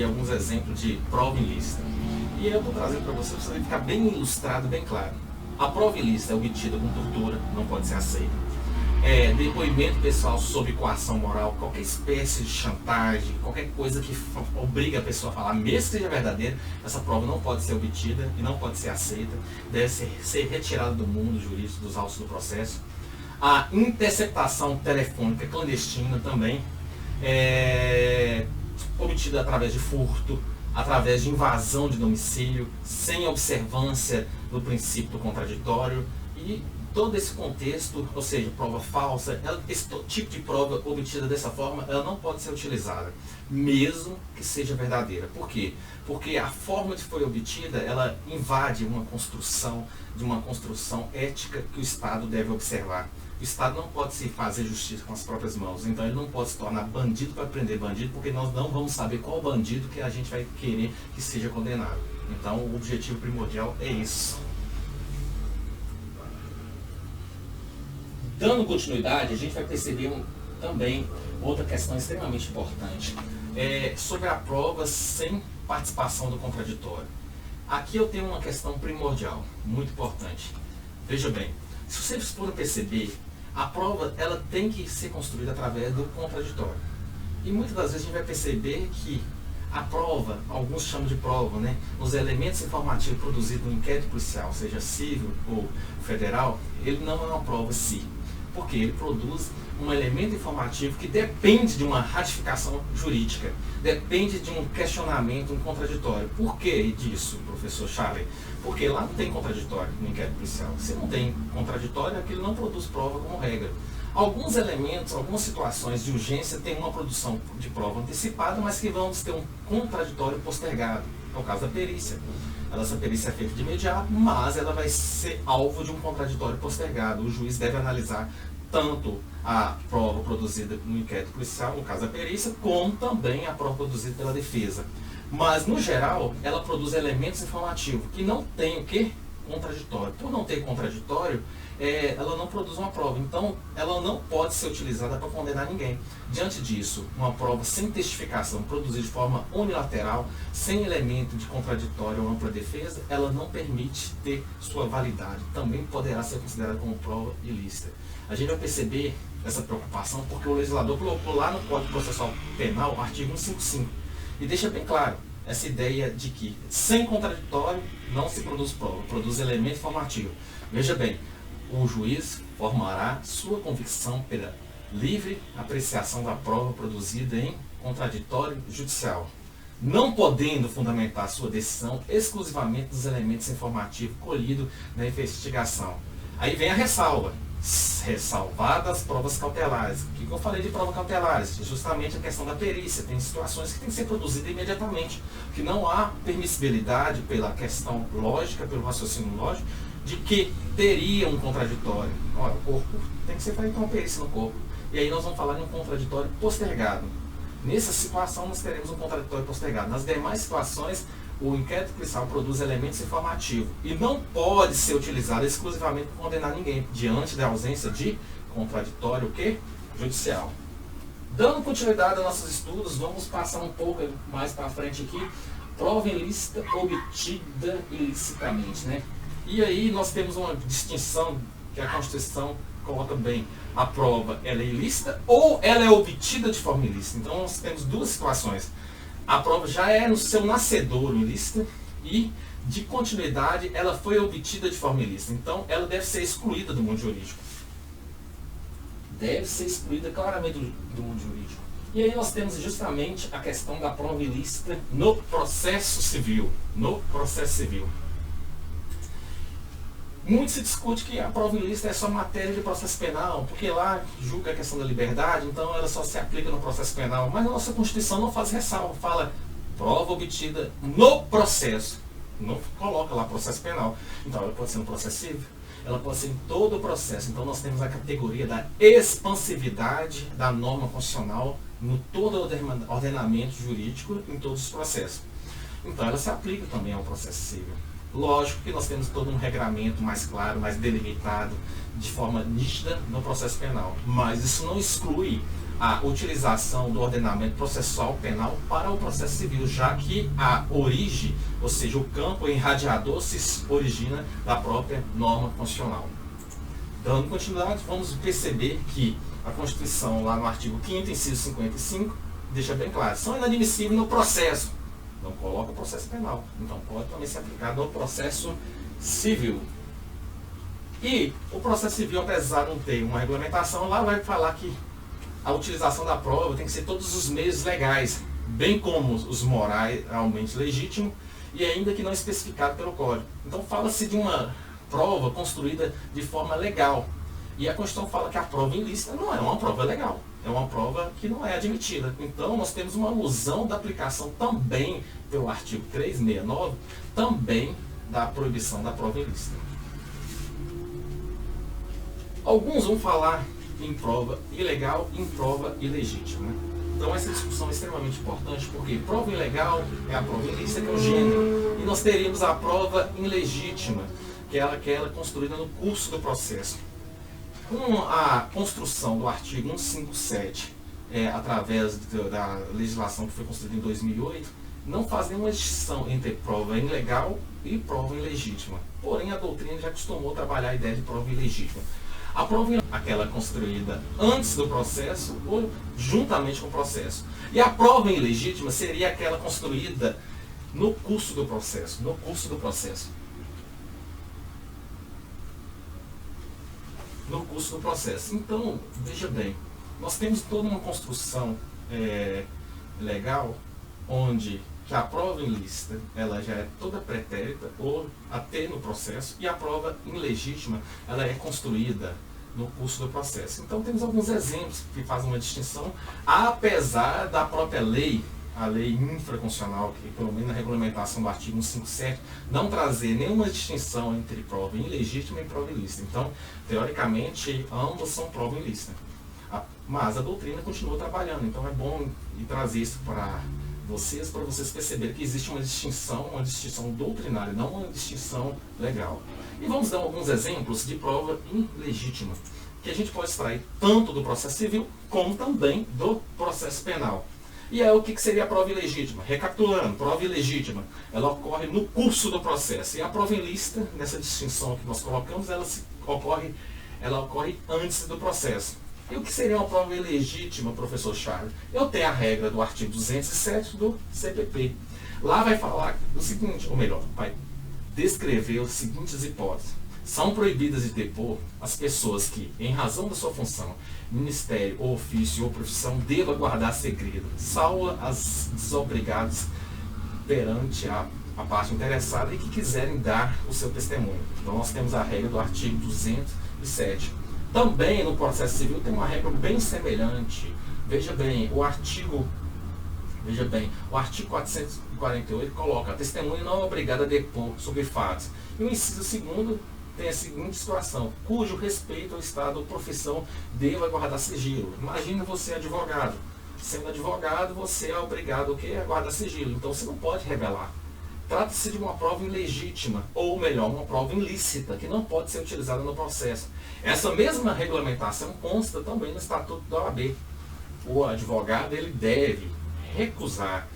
Alguns exemplos de prova ilícita. E eu vou trazer para você ficar bem ilustrado, bem claro. A prova ilícita é obtida com tortura, não pode ser aceita. Depoimento pessoal sob coação moral, qualquer espécie de chantagem, qualquer coisa que obriga a pessoa a falar, mesmo que seja verdadeira, essa prova não pode ser obtida e não pode ser aceita, deve ser retirada do mundo jurídico, dos autos do processo. A interceptação telefônica clandestina também obtida através de furto, através de invasão de domicílio, sem observância do princípio do contraditório, e todo esse contexto, ou seja, prova falsa, esse tipo de prova obtida dessa forma, ela não pode ser utilizada, mesmo que seja verdadeira. Por quê? Porque a forma que foi obtida, ela invade uma construção ética que o Estado deve observar. O Estado não pode se fazer justiça com as próprias mãos, então ele não pode se tornar bandido para prender bandido, porque nós não vamos saber qual bandido que a gente vai querer que seja condenado. Então o objetivo primordial é isso. Dando continuidade, a gente vai perceber também outra questão extremamente importante, sobre a prova sem participação do contraditório. Aqui eu tenho uma questão primordial, muito importante. Veja bem, se vocês forem perceber, a prova ela tem que ser construída através do contraditório. E muitas das vezes a gente vai perceber que a prova, alguns chamam de prova, os elementos informativos produzidos no inquérito policial, seja civil ou federal, ele não é uma prova em si. Porque ele produz um elemento informativo que depende de uma ratificação jurídica, depende de um questionamento, um contraditório. Por que disso, professor Charlie? Porque lá não tem contraditório no inquérito policial. Se não tem contraditório, aquilo não produz prova como regra. Alguns elementos, algumas situações de urgência têm uma produção de prova antecipada, mas que vamos ter um contraditório postergado. É o caso da perícia. Essa perícia é feita de imediato, mas ela vai ser alvo de um contraditório postergado. O juiz deve analisar tanto a prova produzida no inquérito policial, no caso da perícia, como também a prova produzida pela defesa. Mas, no geral, ela produz elementos informativos que não tem o quê? Contraditório. Por não ter contraditório, ela não produz uma prova. Então, ela não pode ser utilizada para condenar ninguém. Diante disso, uma prova sem testificação, produzida de forma unilateral, sem elemento de contraditório ou ampla defesa, ela não permite ter sua validade. Também poderá ser considerada como prova ilícita. A gente vai perceber essa preocupação porque o legislador colocou lá no Código Processual Penal, artigo 155, e deixa bem claro essa ideia de que sem contraditório não se produz prova, produz elemento informativo. Veja bem, o juiz formará sua convicção pela livre apreciação da prova produzida em contraditório judicial, não podendo fundamentar sua decisão exclusivamente dos elementos informativos colhidos na investigação. Aí vem a ressalva. Ressalvadas provas cautelares. O que eu falei de prova cautelares? Justamente a questão da perícia. Tem situações que tem que ser produzida imediatamente, que não há permissibilidade pela questão lógica, pelo raciocínio lógico, de que teria um contraditório. Olha, o corpo tem que ser feita uma perícia no corpo. E aí nós vamos falar de um contraditório postergado. Nessa situação nós teremos um contraditório postergado. Nas demais situações, o inquérito policial produz elementos informativos e não pode ser utilizado exclusivamente para condenar ninguém, diante da ausência de contraditório judicial. Dando continuidade aos nossos estudos, vamos passar um pouco mais para frente aqui. Prova ilícita obtida ilicitamente, E aí nós temos uma distinção que a Constituição coloca bem. A prova ela é ilícita ou ela é obtida de forma ilícita. Então nós temos duas situações. A prova já é no seu nascedouro ilícita e, de continuidade, ela foi obtida de forma ilícita. Então, ela deve ser excluída do mundo jurídico. Deve ser excluída claramente do mundo jurídico. E aí nós temos justamente a questão da prova ilícita no processo civil. No processo civil. Muito se discute que a prova ilícita é só matéria de processo penal, porque lá julga a questão da liberdade, então ela só se aplica no processo penal. Mas a nossa Constituição não faz ressalva, fala prova obtida no processo. Não coloca lá processo penal. Então ela pode ser no processo civil, ela pode ser em todo o processo. Então nós temos a categoria da expansividade da norma constitucional no todo o ordenamento jurídico, em todos os processos. Então ela se aplica também ao processo civil. Lógico que nós temos todo um regramento mais claro, mais delimitado, de forma nítida no processo penal, mas isso não exclui a utilização do ordenamento processual penal para o processo civil, já que a origem, ou seja, o campo irradiador, se origina da própria norma constitucional. Dando continuidade, vamos perceber que a Constituição, lá no artigo 5º, inciso 55, deixa bem claro, são inadmissíveis no processo. Não coloca o processo penal, então pode também ser aplicado no processo civil. E o processo civil, apesar de não ter uma regulamentação, lá vai falar que a utilização da prova tem que ser todos os meios legais, bem como os moralmente legítimos, e ainda que não especificado pelo Código. Então fala-se de uma prova construída de forma legal. E a Constituição fala que a prova ilícita não é uma prova legal, é uma prova que não é admitida. Então nós temos uma alusão da aplicação também, pelo artigo 369, também da proibição da prova ilícita. Alguns vão falar em prova ilegal e em prova ilegítima. Então essa discussão é extremamente importante, porque prova ilegal é a prova ilícita, que é o gênero, e nós teríamos a prova ilegítima, que é aquela construída no curso do processo. Com a construção do artigo 157, através da legislação que foi construída em 2008, não faz nenhuma distinção entre prova ilegal e prova ilegítima. Porém, a doutrina já costumou trabalhar a ideia de prova ilegítima. A prova é aquela construída antes do processo ou juntamente com o processo. E a prova ilegítima seria aquela construída no curso do processo. No curso do processo. No curso do processo. Então, veja bem, nós temos toda uma construção legal onde que a prova ilícita ela já é toda pretérita ou até no processo, e a prova ilegítima ela é construída no curso do processo. Então temos alguns exemplos que fazem uma distinção, apesar da própria lei, a lei infraconstitucional, que pelo menos na regulamentação do artigo 157, não trazer nenhuma distinção entre prova ilegítima e prova ilícita. Então, teoricamente, ambos são prova ilícita. Mas a doutrina continua trabalhando, então é bom trazer isso para vocês perceberem que existe uma distinção doutrinária, não uma distinção legal. E vamos dar alguns exemplos de prova ilegítima, que a gente pode extrair tanto do processo civil, como também do processo penal. E é o que seria a prova ilegítima? Recapitulando, prova ilegítima, ela ocorre no curso do processo. E a prova ilícita, nessa distinção que nós colocamos, ela ocorre antes do processo. E o que seria uma prova ilegítima, professor Charles? Eu tenho a regra do artigo 207 do CPP. Lá vai falar o seguinte, ou melhor, vai descrever as seguintes hipóteses. São proibidas de depor as pessoas que, em razão da sua função, ministério, ou ofício, ou profissão, deva guardar segredo, salvo as desobrigadas perante a parte interessada e que quiserem dar o seu testemunho. Então nós temos a regra do artigo 207. Também no processo civil tem uma regra bem semelhante. Veja bem, o artigo 448 coloca: a testemunha não é obrigada a depor sobre fatos. E o inciso 2º tem a seguinte situação: cujo respeito ao estado ou profissão deva guardar sigilo. Imagina você advogado. Sendo advogado, você é obrigado a guardar sigilo. Então você não pode revelar. Trata-se de uma prova ilegítima, ou melhor, uma prova ilícita, que não pode ser utilizada no processo. Essa mesma regulamentação consta também no Estatuto da OAB. O advogado ele deve recusar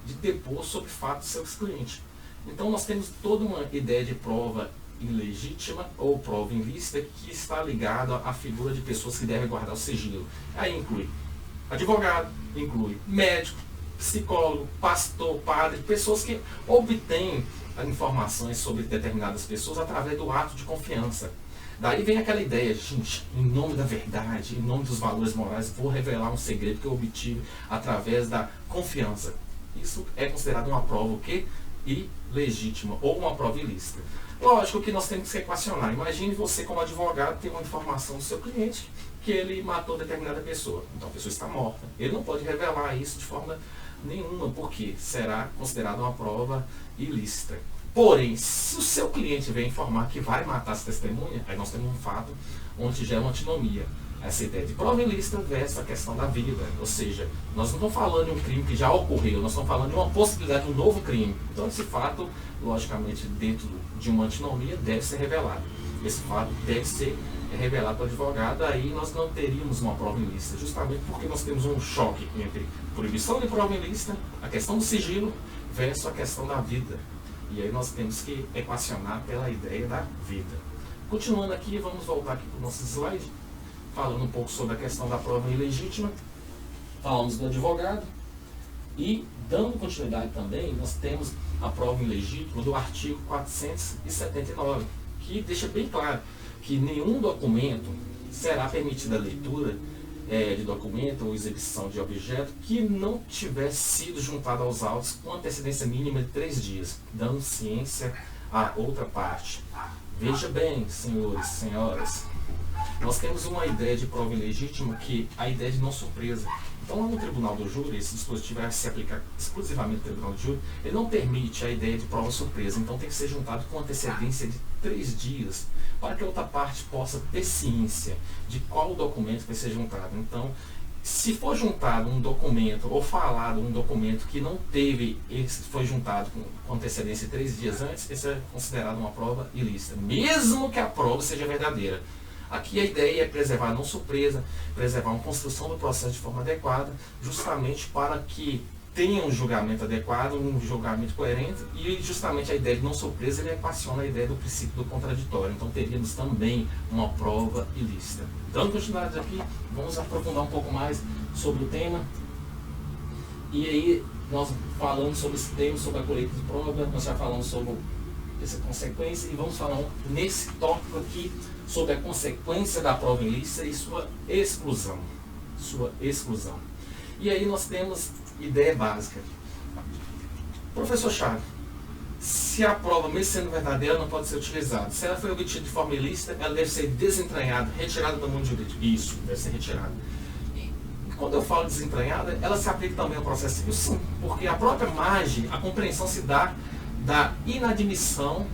de depor sobre fatos de seus clientes. Então nós temos toda uma ideia de prova ilegítima ou prova ilícita que está ligada à figura de pessoas que devem guardar o sigilo. Aí inclui advogado, inclui médico, psicólogo, pastor, padre, pessoas que obtêm informações sobre determinadas pessoas através do ato de confiança. Daí vem aquela ideia, gente, em nome da verdade, em nome dos valores morais, vou revelar um segredo que eu obtive através da confiança. Isso é considerado uma prova ilegítima ou uma prova ilícita. Lógico que nós temos que equacionar. Imagine você como advogado ter uma informação do seu cliente que ele matou determinada pessoa. Então a pessoa está morta. Ele não pode revelar isso de forma nenhuma, porque será considerado uma prova ilícita. Porém, se o seu cliente vem informar que vai matar essa testemunha, aí nós temos um fato onde gera uma antinomia. Essa ideia de prova ilícita versus a questão da vida. Ou seja, nós não estamos falando de um crime que já ocorreu, nós estamos falando de uma possibilidade de um novo crime. Então esse fato, logicamente, dentro de uma antinomia, deve ser revelado. Esse fato deve ser revelado para o advogado, aí nós não teríamos uma prova ilícita, justamente porque nós temos um choque entre proibição de prova ilícita, a questão do sigilo, versus a questão da vida. E aí nós temos que equacionar pela ideia da vida. Continuando aqui, vamos voltar aqui para o nosso slide, falando um pouco sobre a questão da prova ilegítima. Falamos do advogado e, dando continuidade também, nós temos a prova ilegítima do artigo 479, que deixa bem claro que nenhum documento será permitida a leitura de documento ou exibição de objeto que não tiver sido juntado aos autos com antecedência mínima de 3 dias, dando ciência à outra parte. Veja bem, senhores, senhoras, nós temos uma ideia de prova ilegítima que é a ideia de não surpresa. Então, lá no tribunal do júri, esse dispositivo vai se aplicar exclusivamente no tribunal do júri, ele não permite a ideia de prova surpresa. Então, tem que ser juntado com antecedência de 3 dias, para que a outra parte possa ter ciência de qual documento vai ser juntado. Então, se for juntado um documento, ou falado um documento que não teve, foi juntado com antecedência 3 dias antes, esse é considerado uma prova ilícita, mesmo que a prova seja verdadeira. Aqui a ideia é preservar a não surpresa, preservar uma construção do processo de forma adequada, justamente para que tenha um julgamento adequado, um julgamento coerente, e justamente a ideia de não surpresa, ele equaciona a ideia do princípio do contraditório. Então teríamos também uma prova ilícita. Dando continuidade aqui, vamos aprofundar um pouco mais sobre o tema. E aí nós falamos sobre esse tema, sobre a colheita de prova, nós já falamos sobre essa consequência, e vamos falar nesse tópico aqui sobre a consequência da prova ilícita e sua exclusão. E aí nós temos ideia básica. Professor Chaves, se a prova, mesmo sendo verdadeira, não pode ser utilizada, se ela foi obtida de forma ilícita, ela deve ser desentranhada, retirada do mundo jurídico. Isso, deve ser retirada. E quando eu falo desentranhada, ela se aplica também ao processo civil? Sim, porque a própria margem, a compreensão se dá da inadmissão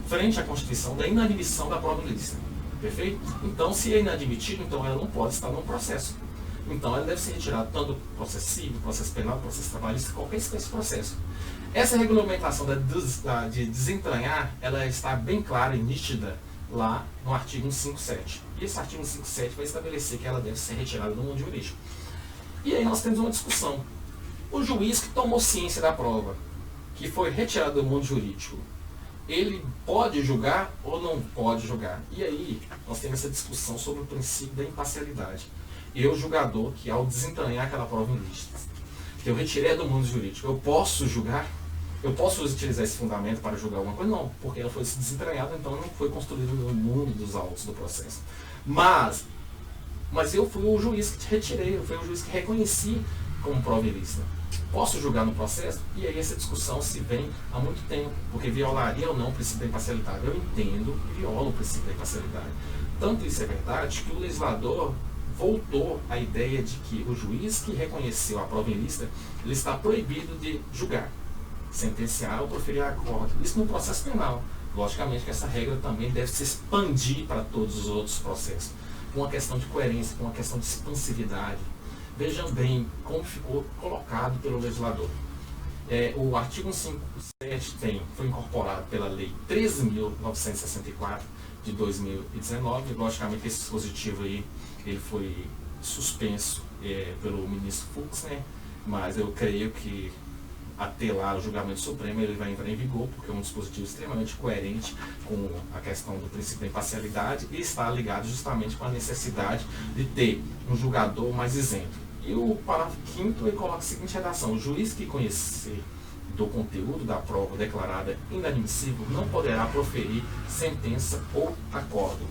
frente à Constituição, da inadmissão da prova ilícita. Perfeito? Então, se é inadmitido, então ela não pode estar no processo. Então, ela deve ser retirada tanto do processo civil, processo penal, processo trabalhista, qualquer espécie de processo. Essa regulamentação de desentranhar, ela está bem clara e nítida lá no artigo 157. E esse artigo 157 vai estabelecer que ela deve ser retirada do mundo jurídico. E aí nós temos uma discussão. O juiz que tomou ciência da prova, que foi retirada do mundo jurídico, ele pode julgar ou não pode julgar? E aí nós temos essa discussão sobre o princípio da imparcialidade. Eu, julgador, que ao desentranhar aquela prova ilícita, que eu retirei do mundo jurídico, eu posso julgar? Eu posso utilizar esse fundamento para julgar alguma coisa? Não, porque ela foi desentranhada, então não foi construída no mundo dos autos do processo. Mas eu fui o juiz que te retirei, eu fui o juiz que reconheci como prova ilícita. Posso julgar no processo? E aí essa discussão se vem há muito tempo, porque violaria ou não o princípio da imparcialidade. Eu entendo que viola o princípio da imparcialidade. Tanto isso é verdade que o legislador voltou à ideia de que o juiz que reconheceu a prova ilícita, ele está proibido de julgar, sentenciar ou proferir acordo. Isso no processo penal. Logicamente que essa regra também deve se expandir para todos os outros processos, com uma questão de coerência, com uma questão de expansividade. Vejam bem como ficou colocado pelo legislador. O artigo 157 foi incorporado pela Lei 13.964 de 2019. Logicamente esse dispositivo aí ele foi suspenso pelo ministro Fux, né? Mas eu creio que até lá o julgamento supremo ele vai entrar em vigor, porque é um dispositivo extremamente coerente com a questão do princípio da imparcialidade e está ligado justamente com a necessidade de ter um julgador mais isento. E o parágrafo 5º ele coloca a seguinte redação: o juiz que conhecer do conteúdo da prova declarada inadmissível não poderá proferir sentença ou acordo.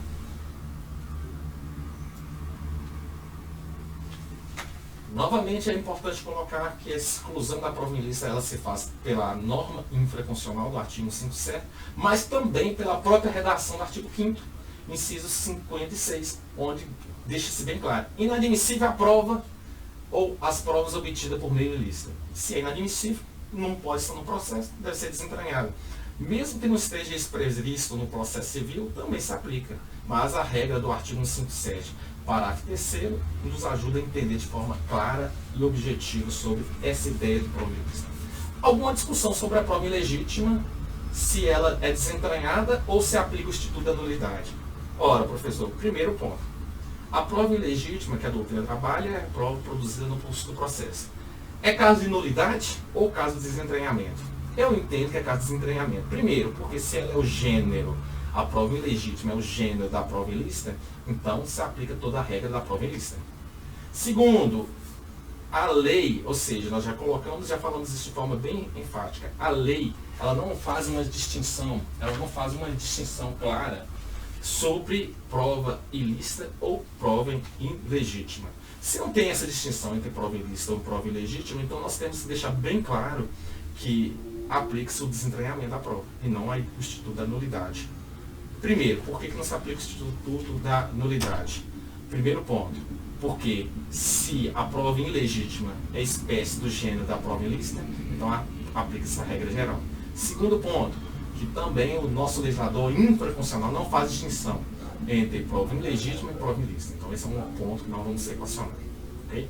Novamente, é importante colocar que a exclusão da prova ilícita ela se faz pela norma infraconstitucional do artigo 157, mas também pela própria redação do artigo 5º, inciso 56, onde deixa-se bem claro: inadmissível a prova ou as provas obtidas por meio ilícito. Se é inadmissível, não pode estar no processo, deve ser desentranhado. Mesmo que não esteja isso previsto no processo civil, também se aplica. Mas a regra do artigo 157, parágrafo 3º, nos ajuda a entender de forma clara e objetiva sobre essa ideia de prova ilícita. Alguma discussão sobre a prova ilegítima, se ela é desentranhada ou se aplica o instituto da nulidade. Ora, professor, primeiro ponto. A prova ilegítima que a doutrina trabalha é a prova produzida no curso do processo. É caso de nulidade ou caso de desentranhamento? Eu entendo que é caso de desentranhamento. Primeiro, porque se ela é o gênero, a prova ilegítima é o gênero da prova ilícita, então se aplica toda a regra da prova ilícita. Segundo, a lei, ou seja, nós já colocamos, já falamos isso de forma bem enfática, a lei, ela não faz uma distinção clara sobre prova ilícita ou prova ilegítima. Se não tem essa distinção entre prova ilícita ou prova ilegítima, então nós temos que deixar bem claro que aplica-se o desentranhamento da prova e não o instituto da nulidade. Primeiro, por que não se aplica o instituto da nulidade? Primeiro ponto, porque se a prova ilegítima é espécie do gênero da prova ilícita, então aplica-se a regra geral. Segundo ponto, que também o nosso legislador infraconstitucional não faz distinção entre prova ilegítima e prova ilícita. Então esse é um ponto que nós vamos equacionar. Okay?